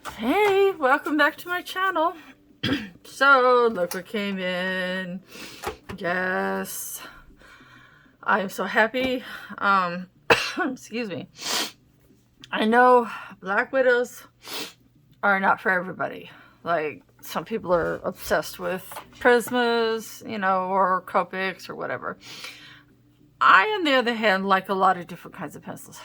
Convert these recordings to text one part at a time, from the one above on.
Hey, welcome back to my channel. So, look what came in. Yes. I am so happy. Excuse me. I know Black Widows are not for everybody. Like, some people are obsessed with Prismas, you know, or Copics or whatever. I, on the other hand, like a lot of different kinds of pencils.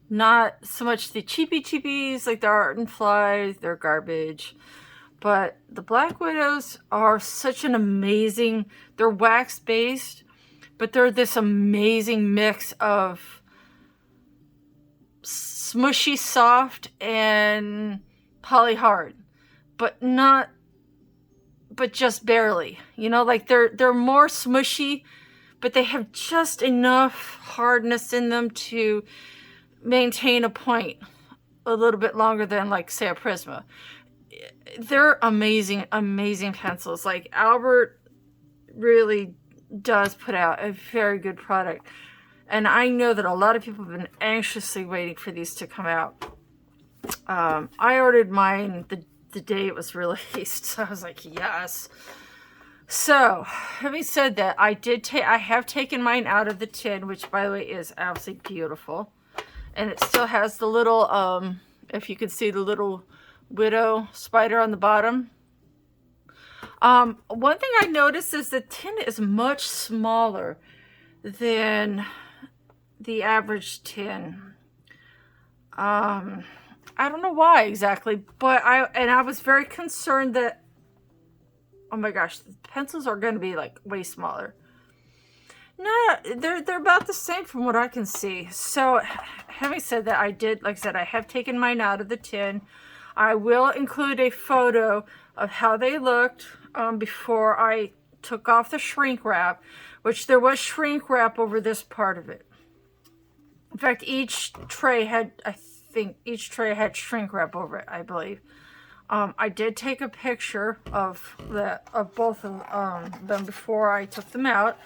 Not so much the cheapies like the Art and Flies, they're garbage. But the Black Widows are such an amazing, they're wax based, but they're this amazing mix of smushy soft and poly hard, but just barely. You know, like they're more smushy, but they have just enough hardness in them to maintain a point a little bit longer than, like, say, a Prisma. They're amazing pencils. Like, Albert really does put out a very good product, and I know that a lot of people have been anxiously waiting for these to come out. I ordered mine the day it was released, so I was like, yes. So, having said that, I have taken mine out of the tin, which, by the way, is absolutely beautiful. And it still has the little, if you can see the little Widow spider on the bottom. One thing I noticed is the tin is much smaller than the average tin. I don't know why exactly, but I was very concerned that, oh my gosh, the pencils are going to be like way smaller. No, they're about the same from what I can see. So, having said that, like I said, I have taken mine out of the tin. I will include a photo of how they looked before I took off the shrink wrap, which there was shrink wrap over this part of it. In fact, each tray had shrink wrap over it, I believe. I did take a picture of both of them before I took them out.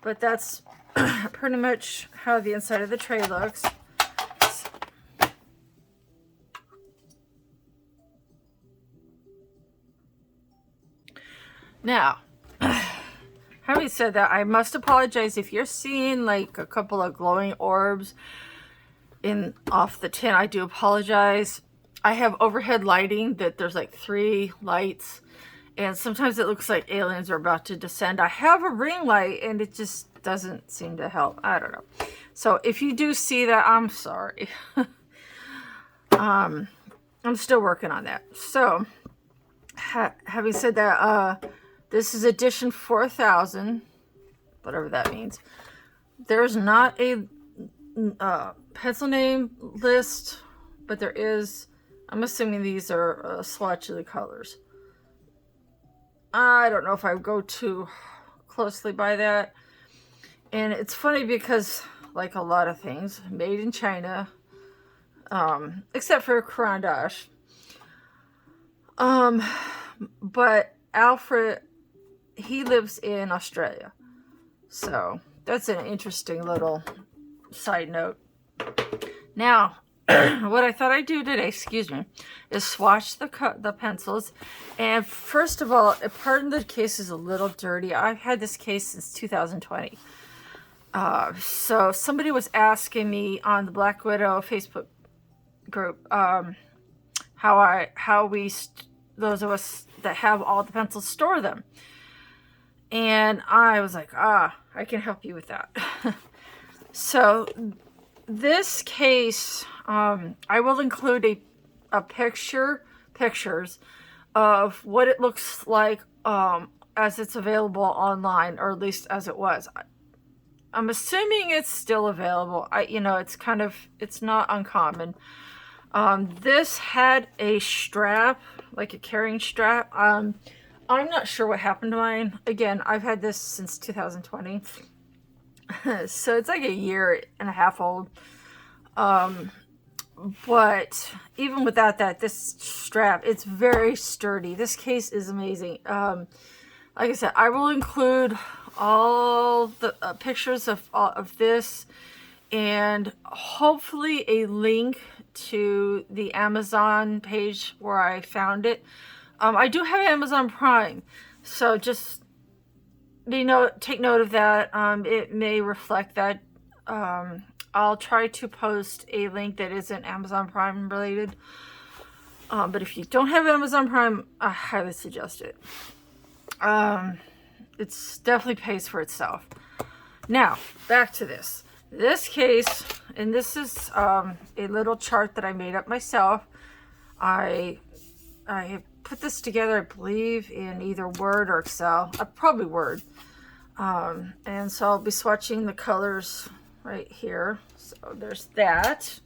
But that's pretty much how the inside of the tray looks. Now, having said that, I must apologize if you're seeing like a couple of glowing orbs off the tin. I do apologize. I have overhead lighting that there's like 3 lights. And sometimes it looks like aliens are about to descend. I have a ring light, and it just doesn't seem to help. I don't know. So if you do see that, I'm sorry. I'm still working on that. So, having said that, this is edition 4000, whatever that means. There's not a pencil name list, but there is. I'm assuming these are a swatch of the colors. I don't know if I would go too closely by that. And it's funny because, like a lot of things, made in China, except for Caran d'Ache. But Alfred, he lives in Australia. So, that's an interesting little side note. Now, what I thought I'd do today, is swatch the pencils. And first of all, pardon the case is a little dirty. I've had this case since 2020. So somebody was asking me on the Black Widow Facebook group how we those of us that have all the pencils store them. And I was like, I can help you with that. So this case, I will include pictures of what it looks like as it's available online, or at least as it was. I'm assuming it's still available. It's not uncommon. This had a strap, like a carrying strap. I'm not sure what happened to mine. Again, I've had this since 2020. So it's like a year and a half old. But even without that, this strap, it's very sturdy. This case is amazing. Like I said, I will include all the pictures of this and hopefully a link to the Amazon page where I found it. I do have Amazon Prime, so just take note of that. It may reflect that. I'll try to post a link that isn't Amazon Prime related. But if you don't have Amazon Prime, I highly suggest it. It's definitely pays for itself. Now, back to this. This case, and this is a little chart that I made up myself. I put this together, I believe, in either Word or Excel. Probably Word. And so I'll be swatching the colors right here. So there's that.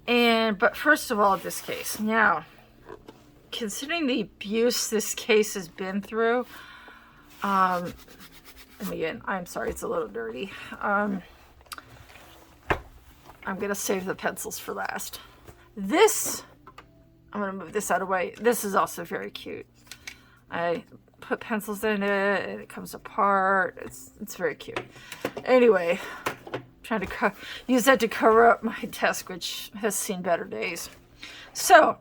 But first of all, this case. Now, considering the abuse this case has been through, and again, I'm sorry, it's a little dirty. I'm gonna save the pencils for last. This, I'm gonna move this out of the way. This is also very cute. I put pencils in it, and it comes apart. It's very cute. Anyway, trying to use that to cover up my desk, which has seen better days. So,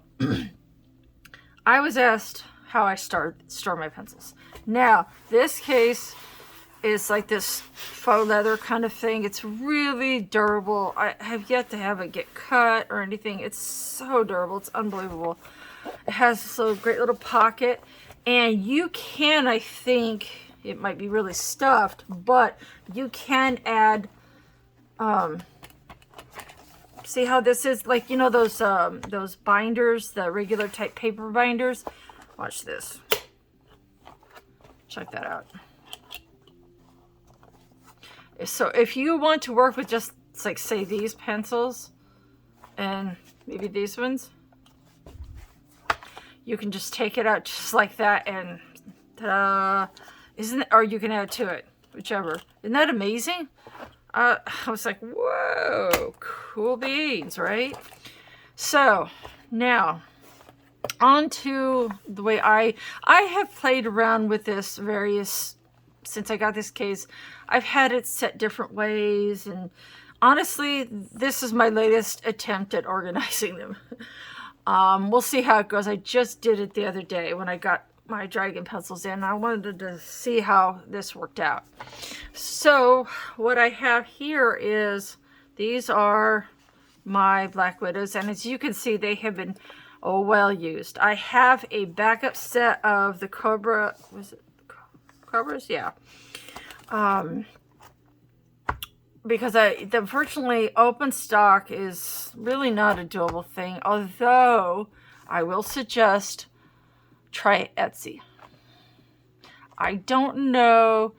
I was asked how I store my pencils. Now, this case is like this faux leather kind of thing. It's really durable. I have yet to have it get cut or anything. It's so durable. It's unbelievable. It has this little great little pocket, and you can, I think, it might be really stuffed, but you can add, see how this is like, those binders, the regular type paper binders. Watch this. Check that out. So if you want to work with just like, say, these pencils and maybe these ones, you can just take it out just like that, and ta-da! Or you can add to it, whichever. Isn't that amazing? I was like, whoa, cool beans, right? So now on to the way I have played around with this since I got this case. I've had it set different ways, and honestly, this is my latest attempt at organizing them. We'll see how it goes. I just did it the other day when I got my dragon pencils in. I wanted to see how this worked out. So what I have here is, these are my Black Widows, and as you can see, they have been well used. I have a backup set of the Cobra. Was it Cobras? Yeah. Because unfortunately, open stock is really not a doable thing. Although I will suggest try Etsy. I don't know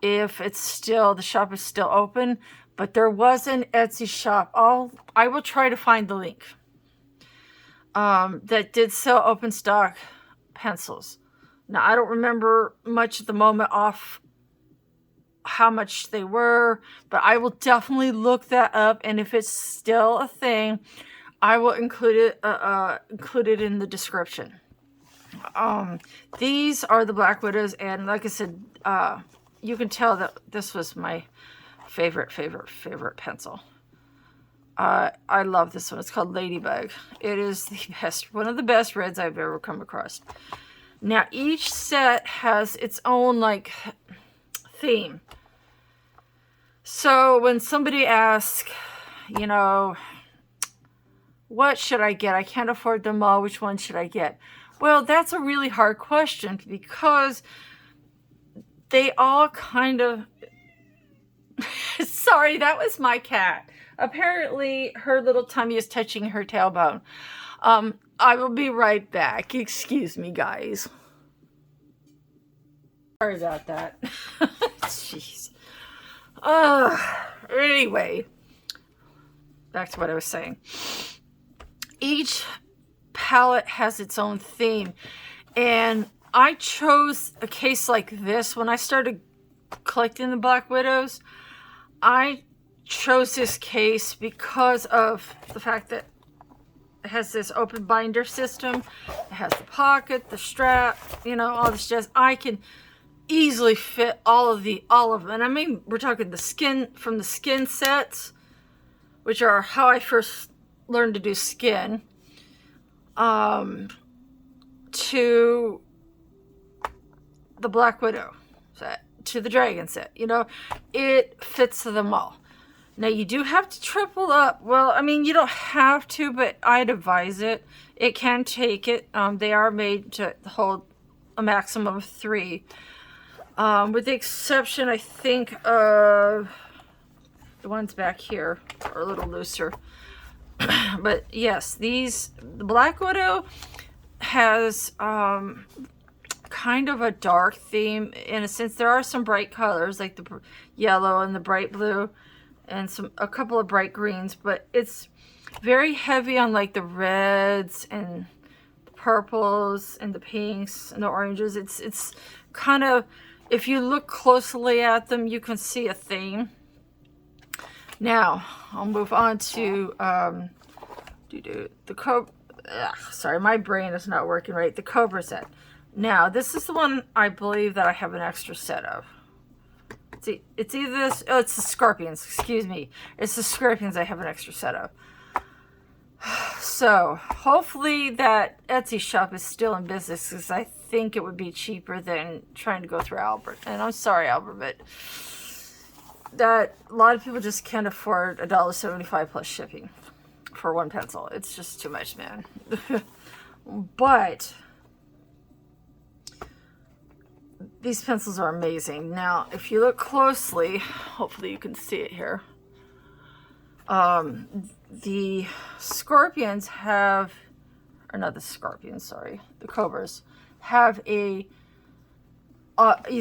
if the shop is still open, but there was an Etsy shop. I will try to find the link. That did sell open stock pencils. Now, I don't remember much at the moment off how much they were, but I will definitely look that up, and if it's still a thing, I will include it in the description. These are the Black Widows, and like I said, you can tell that this was my favorite pencil. I love this one. It's called Ladybug. It is one of the best reds I've ever come across. Now, each set has its own, like, theme. So when somebody asks, what should I get? I can't afford them all. Which one should I get? Well, that's a really hard question, because they all kind of... Sorry, that was my cat. Apparently, her little tummy is touching her tailbone. I will be right back. Excuse me, guys. Sorry about that. Jeez. Anyway, back to what I was saying. Each palette has its own theme, and I chose a case like this when I started collecting the Black Widows. I chose this case because of the fact that it has this open binder system. It has the pocket, the strap, all this jazz. I can easily fit all of them. And I mean, we're talking the skin, from the skin sets, which are how I first learned to do skin, to the Black Widow set, to the Dragon set. You know, it fits them all. Now, you do have to triple up. Well, I mean, you don't have to, but I'd advise it. It can take it. They are made to hold a maximum of 3. With the exception, I think, of the ones back here are a little looser. But yes, the Black Widow has kind of a dark theme in a sense. There are some bright colors like the yellow and the bright blue, and a couple of bright greens, but it's very heavy on like the reds and the purples and the pinks and the oranges. It's kind of, if you look closely at them, you can see a theme. Now I'll move on to the Cobra. Sorry, my brain is not working right. The Cobra set. Now this is the one I believe that I have an extra set of. It's either this, oh, it's the Scorpions, excuse me. It's the Scorpions I have an extra set of. So, hopefully that Etsy shop is still in business, because I think it would be cheaper than trying to go through Albert. And I'm sorry, Albert, but that a lot of people just can't afford $1.75 plus shipping for one pencil. It's just too much, man. But these pencils are amazing. Now, if you look closely, hopefully you can see it here. The Scorpions have, or not the Scorpions, sorry, the Cobras have a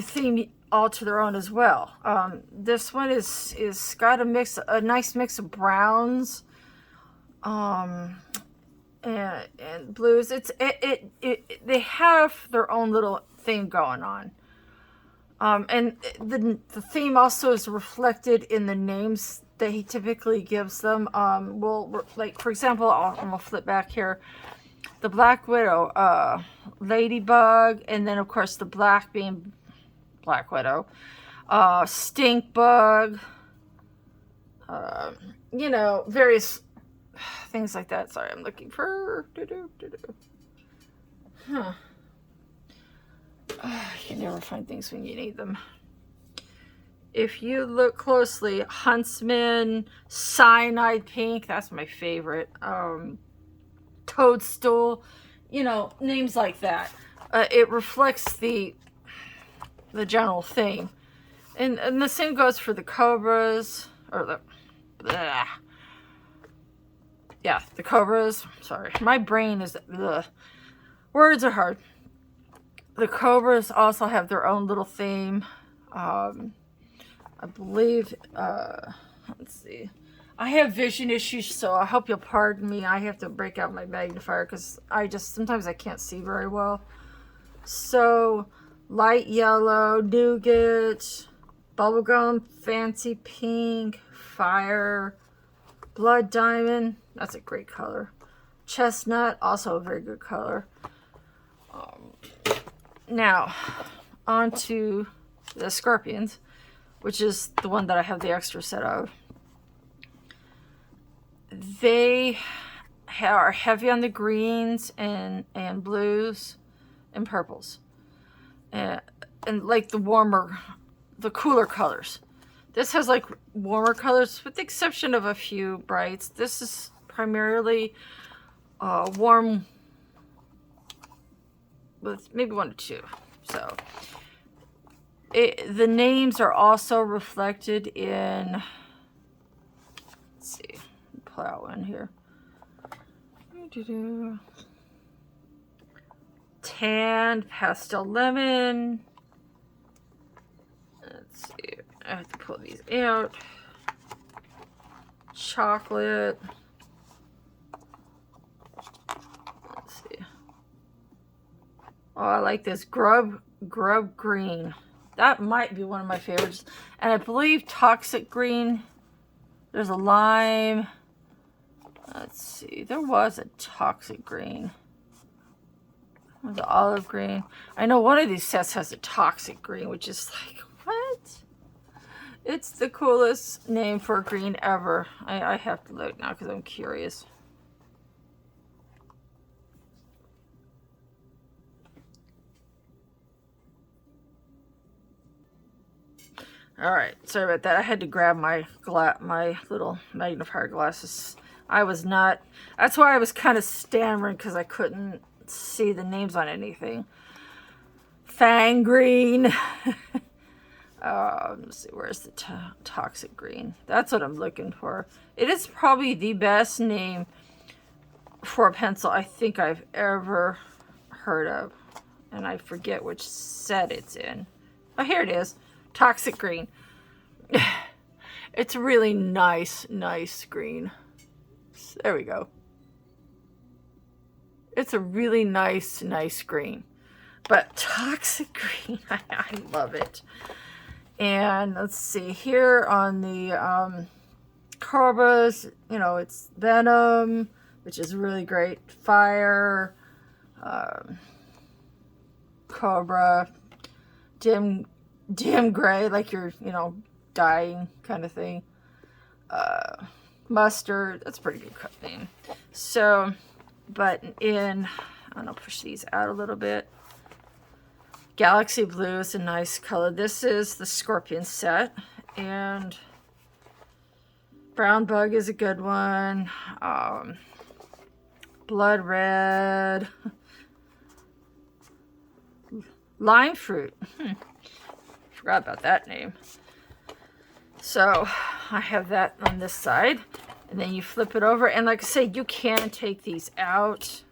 theme all to their own as well. This one is got a nice mix of browns, and blues. They have their own little theme going on. And the theme also is reflected in the names that he typically gives them. Well, like, for example, I'm going to flip back here. The Black Widow, Ladybug, and then, of course, the black being Black Widow. Stink Bug. You know, various things like that. Sorry, I'm looking for... Huh. You can never find things when you need them. If you look closely, Huntsman, Cyanide Pink, that's my favorite. Toadstool, you know, names like that. It reflects the general theme. And the same goes for the Cobras, or the... Yeah, the Cobras. Sorry, my brain is... Words are hard. The Cobras also have their own little theme. I believe, let's see. I have vision issues, so I hope you'll pardon me. I have to break out my magnifier because sometimes I can't see very well. So, light yellow, nougat, bubblegum, fancy pink, fire, blood diamond. That's a great color. Chestnut, also a very good color. Now, on to the Scorpions, which is the one that I have the extra set of. They are heavy on the greens and blues and purples. And like the cooler colors. This has like warmer colors with the exception of a few brights. This is primarily warm with maybe 1 or 2. So the names are also reflected in, let's see, pull out one here. Tan, pastel lemon. Let's see, I have to pull these out. Chocolate. Let's see. Oh, I like this grub green. That might be one of my favorites. And I believe toxic green. There's a lime. Let's see. There was a toxic green. The olive green. I know one of these sets has a toxic green, which is like, what? It's the coolest name for a green ever. I have to look now because I'm curious. All right, sorry about that. I had to grab my little magnifier glasses. I was not. That's why I was kind of stammering, because I couldn't see the names on anything. Fang green. Let's see, where's the toxic green? That's what I'm looking for. It is probably the best name for a pencil I think I've ever heard of, and I forget which set it's in. Oh, here it is. Toxic green. It's really nice green. There we go. It's a really nice green. But toxic green, I love it. And let's see, here on the Cobras, you know, it's Venom, which is really great. Fire, Cobra, dim gray, like you're, you know, dying kind of thing. Mustard, that's a pretty good name. So, but I'm gonna push these out a little bit. Galaxy blue is a nice color. This is the Scorpion set, and brown bug is a good one. Blood red, lime fruit. Forgot about that name. So I have that on this side, and then you flip it over, and like I say, you can take these out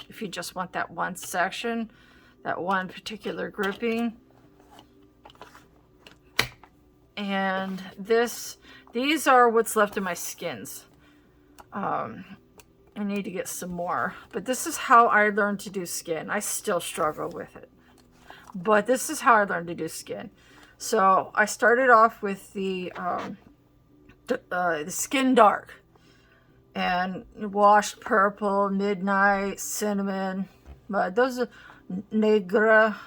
if you just want that one section, that one particular grouping. And these are what's left of my skins. I need to get some more, but this is how I learned to do skin. I still struggle with it, but this is how I learned to do skin. So I started off with the skin dark, and washed purple, midnight, cinnamon, but those are negra,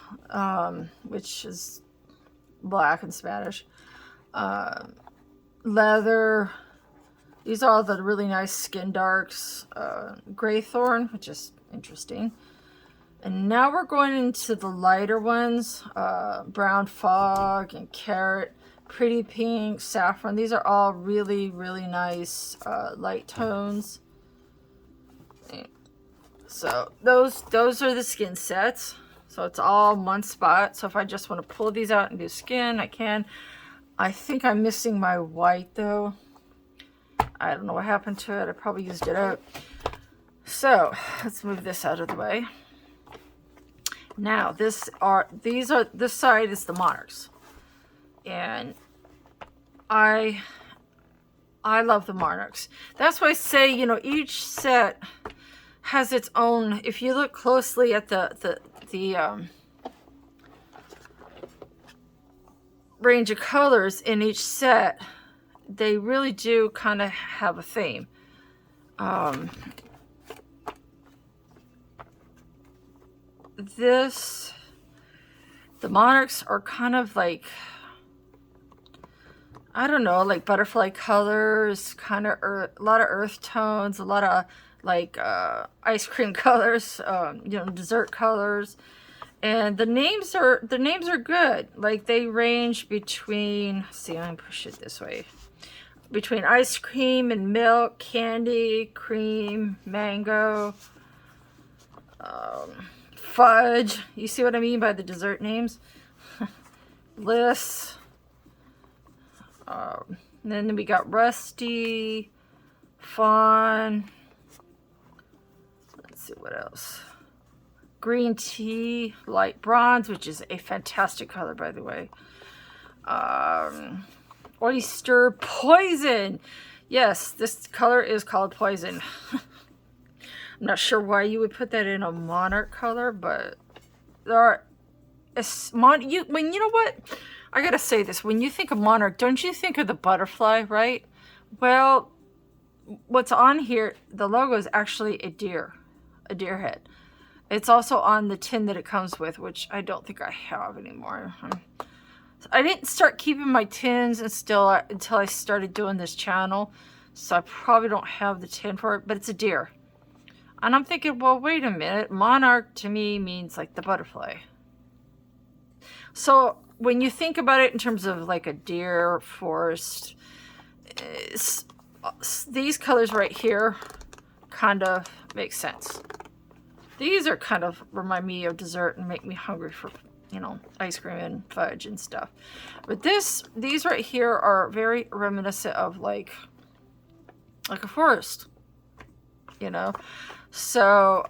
which is black in Spanish, leather. These are all the really nice skin darks. Graythorn, which is interesting. And now we're going into the lighter ones. Brown fog and carrot, pretty pink, saffron. These are all really nice light tones. So those are the skin sets. So it's all one spot. So if I just want to pull these out and do skin, I can. I think I'm missing my white though. I don't know what happened to it. I probably used it up. So let's move this out of the way. Now this side is the Monarchs, and I love the Monarchs. That's why I say, you know, each set has its own. If you look closely at the range of colors in each set, they really do kind of have a theme. The Monarchs are kind of like, I don't know, like butterfly colors, kind of a lot of earth tones, a lot of like ice cream colors, you know, dessert colors. And the names are good. Like they range between, see, I'm gonna push it this way, between ice cream and milk, candy, cream, mango, fudge. You see what I mean by the dessert names? Bliss. And then we got rusty, fawn. Let's see what else. Green tea, light bronze, which is a fantastic color, by the way. Oyster poison. Yes, this color is called poison. I'm not sure why you would put that in a Monarch color, but there are you know what? I gotta say this. When you think of Monarch, don't you think of the butterfly, right? Well, what's on here, the logo is actually a deer head. It's also on the tin that it comes with, which I don't think I have anymore. I didn't start keeping my tins until I started doing this channel, so I probably don't have the tin for it, but it's a deer. And I'm thinking, well, wait a minute. Monarch to me means like the butterfly. So when you think about it in terms of like a deer forest, these colors right here kind of make sense. These are kind of remind me of dessert and make me hungry for, you know, ice cream and fudge and stuff. But these right here are very reminiscent of like a forest, you know. So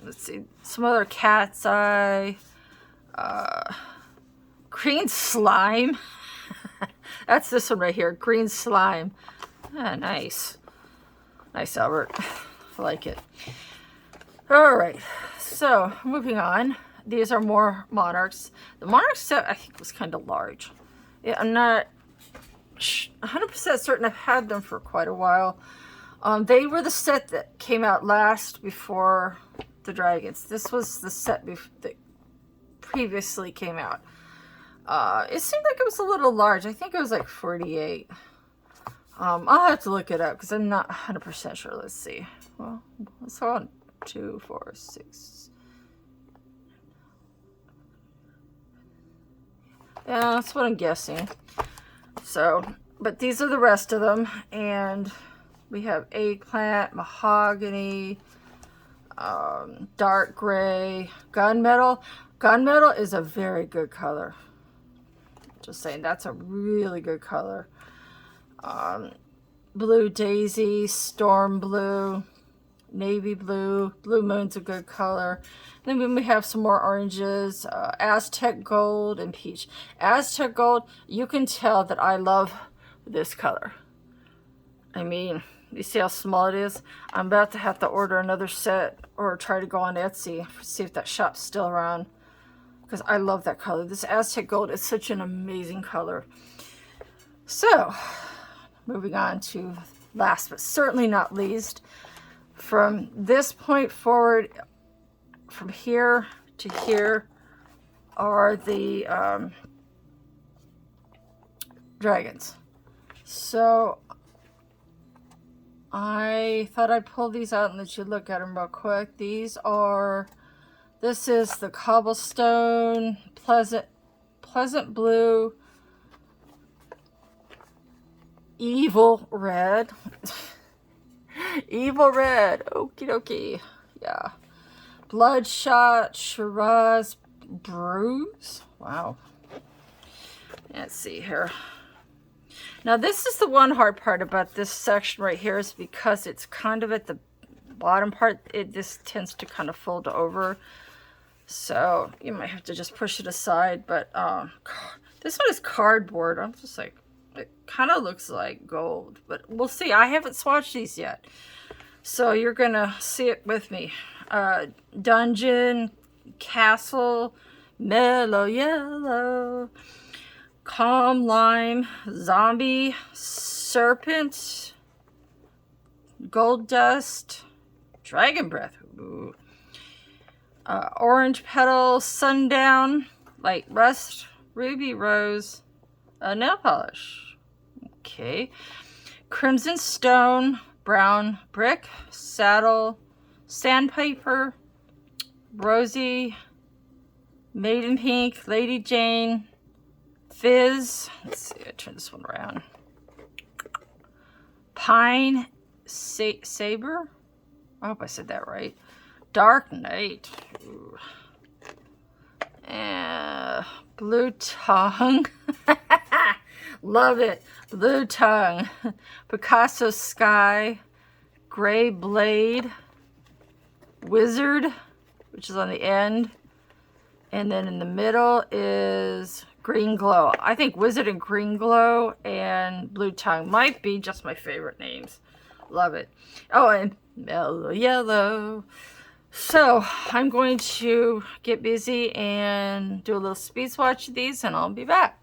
let's see, some other cat's eye, green slime. That's this one right here, green slime. Ah, nice. Nice, Albert. I like it. All right, so moving on. These are more Monarchs. The Monarch set, I think, was kind of large. Yeah, I'm not 100% certain. I've had them for quite a while. They were the set that came out last before the Dragons. This was the set that previously came out. It seemed like it was a little large. I think it was like 48. I'll have to look it up because I'm not 100% sure. Let's see. Well, let's go on 2, 4, 6. Yeah, that's what I'm guessing. So, but these are the rest of them, and we have eggplant, mahogany, dark gray, gunmetal. Gunmetal is a very good color. Just saying, that's a really good color. Blue daisy, storm blue, navy blue, blue moon's a good color. And then we have some more oranges, Aztec gold and peach. Aztec gold, you can tell that I love this color. I mean, you see how small it is? I'm about to have to order another set or try to go on Etsy, see if that shop's still around, because I love that color. This Aztec gold is such an amazing color. So, moving on to last but certainly not least, from this point forward, from here to here, are the Dragons. So I thought I'd pull these out and let you look at them real quick. This is the cobblestone, pleasant blue, evil red. Evil red, okie dokie. Yeah. Bloodshot, Shiraz, bruise. Wow. Let's see here. Now this is the one hard part about this section right here, is because it's kind of at the bottom part, this tends to kind of fold over. So you might have to just push it aside. But this one is cardboard. I'm just like, it kind of looks like gold, but we'll see. I haven't swatched these yet, so you're gonna see it with me. Dungeon, castle, mellow yellow, calm lime, zombie, serpent, gold dust, dragon breath, ooh. Orange petal, sundown, light rust, ruby rose, nail polish. Okay. Crimson stone, brown brick, saddle, sandpiper, rosy, maiden pink, lady jane, fizz. Let's see, I turn this one around. Pine, saber. I hope I said that right. Dark night. Ooh. Blue tongue. Love it. Blue tongue. Picasso sky. Gray blade. Wizard, which is on the end. And then in the middle is green glow. I think wizard and green glow and blue tongue might be just my favorite names. Love it. Oh, and mellow yellow. So I'm going to get busy and do a little speed swatch of these, and I'll be back.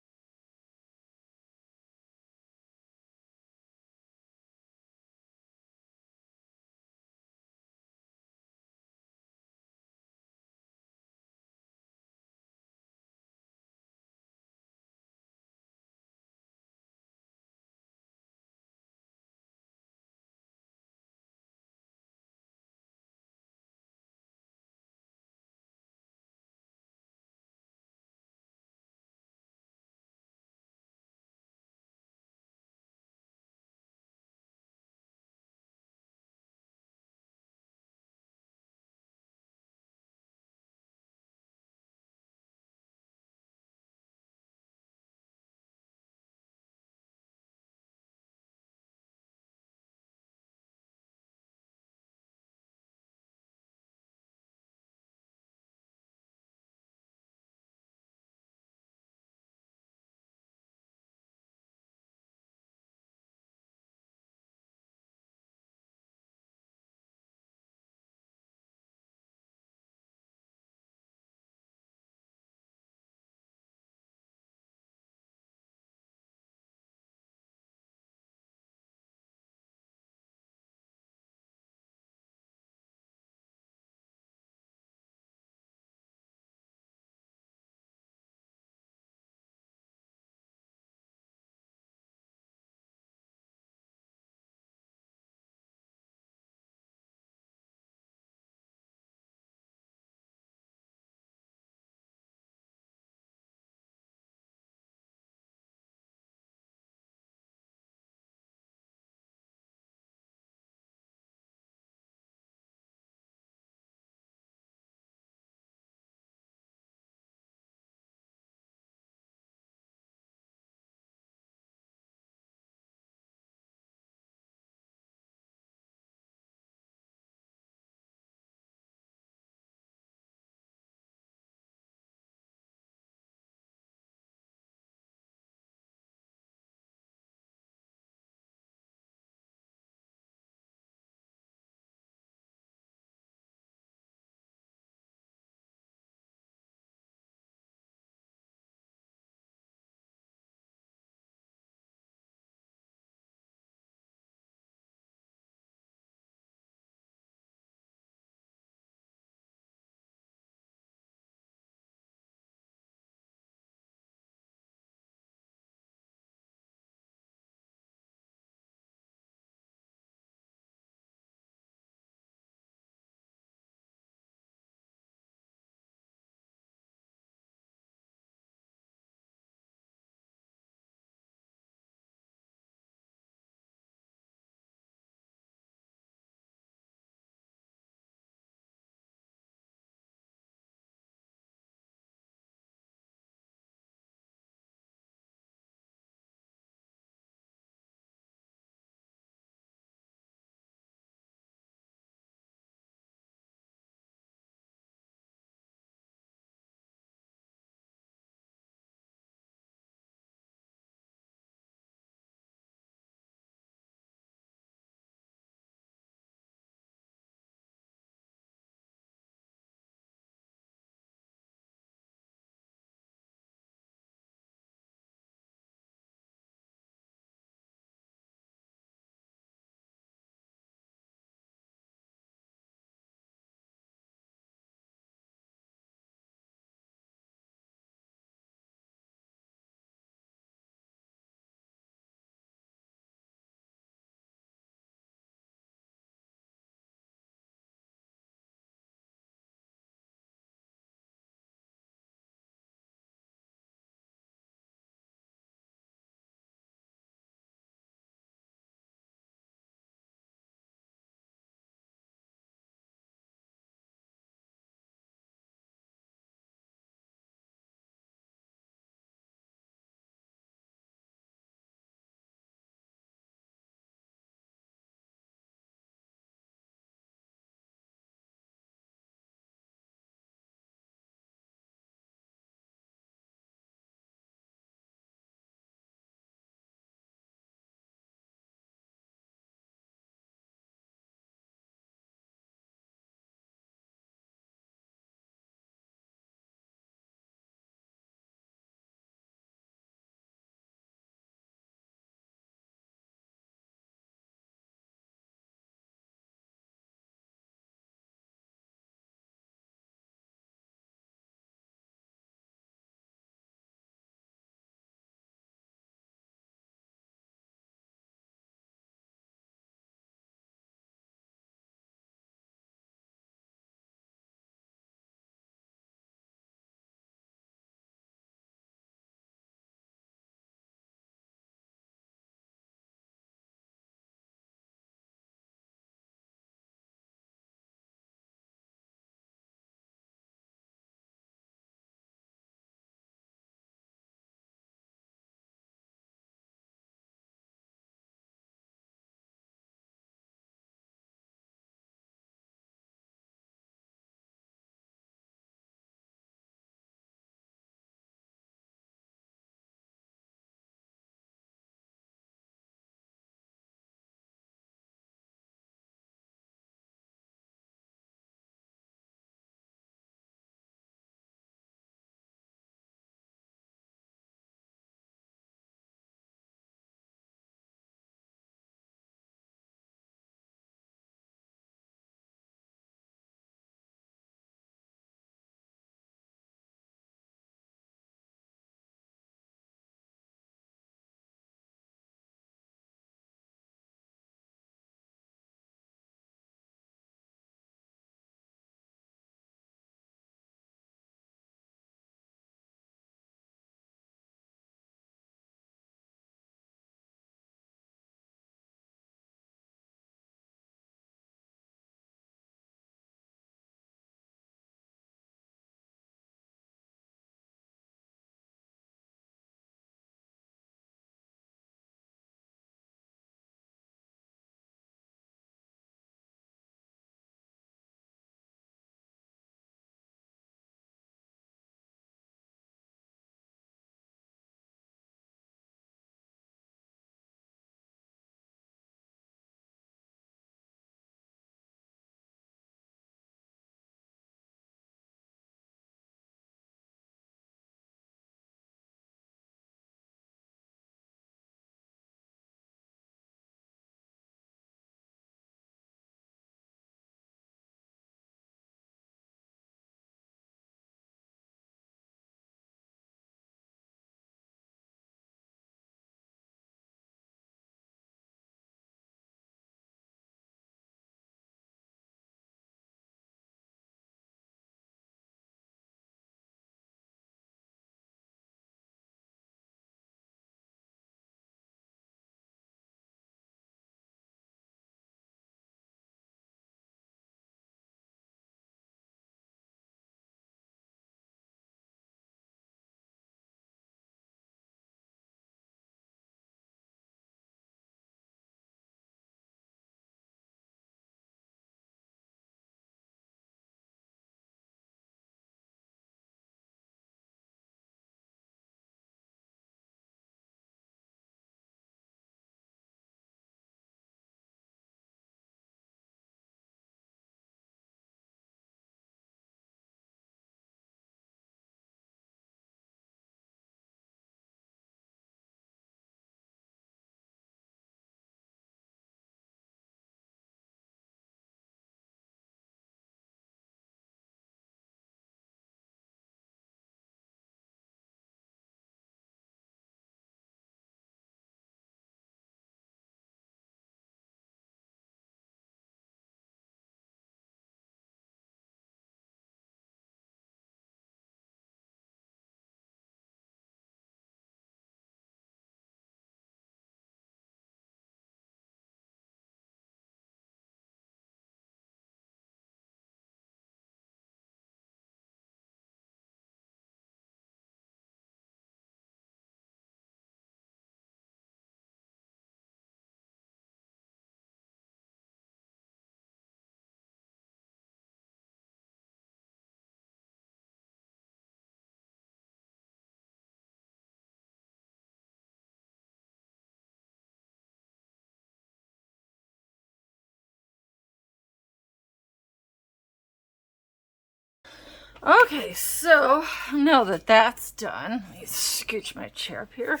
Okay, so now that that's done, let me scooch my chair up here.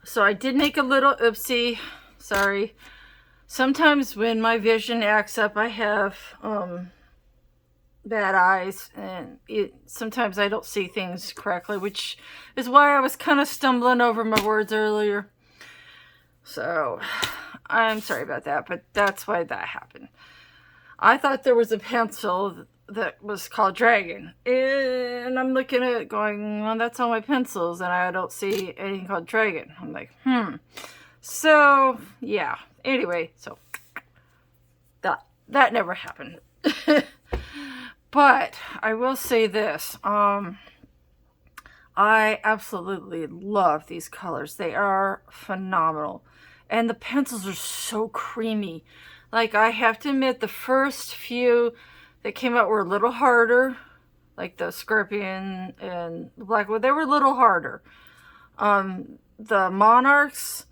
So I did make a little oopsie. Sorry. Sometimes when my vision acts up, I have bad eyes, and sometimes I don't see things correctly, which is why I was kind of stumbling over my words earlier. So I'm sorry about that, but that's why that happened. I thought there was a pencil that was called Dragon, and I'm looking at it going, well, that's all my pencils, and I don't see anything called Dragon. I'm like, So yeah, anyway, so that never happened. But I will say this, I absolutely love these colors. They are phenomenal, and the pencils are so creamy. Like, I have to admit, the first few that came out were a little harder, like the Scorpion and the Blackwood. They were a little harder. The Monarchs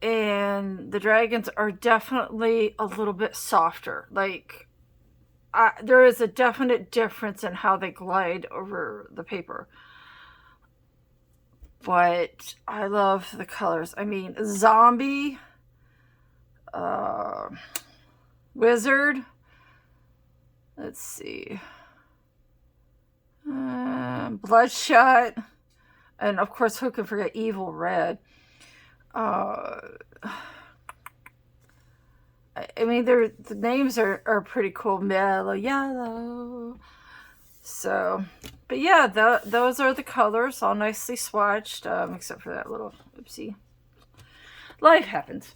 and the Dragons are definitely a little bit softer. Like, there is a definite difference in how they glide over the paper. But I love the colors. I mean, Zombie, Wizard, let's see, Bloodshot, and of course, who can forget Evil Red? I mean, the names are pretty cool. Mellow Yellow. So, but yeah, those are the colors, all nicely swatched, except for that little oopsie. Life happens.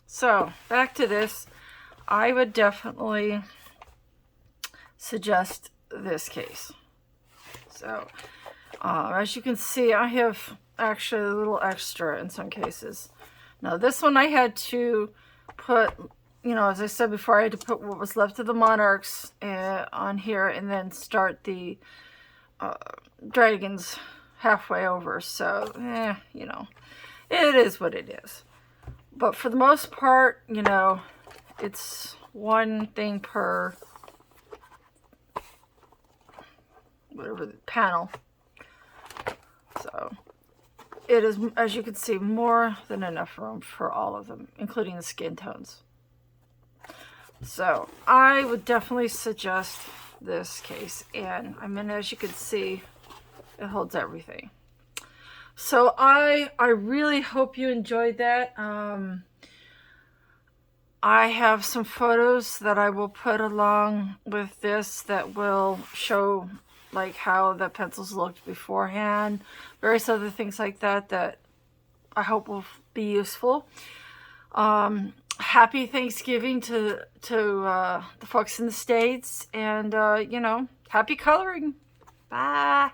So back to this. I would definitely suggest this case. So, as you can see, I have actually a little extra in some cases. Now, this one I had to put, as I said before, I had to put what was left of the Monarchs on here and then start the Dragons halfway over. So, it is what it is. But for the most part, it's one thing per whatever the panel. So it is, as you can see, more than enough room for all of them, including the skin tones. So I would definitely suggest this case. And I mean, as you can see, it holds everything. So I really hope you enjoyed that. I have some photos that I will put along with this that will show like how the pencils looked beforehand, various other things like that I hope will be useful. Happy Thanksgiving to the folks in the States, and happy coloring. Bye.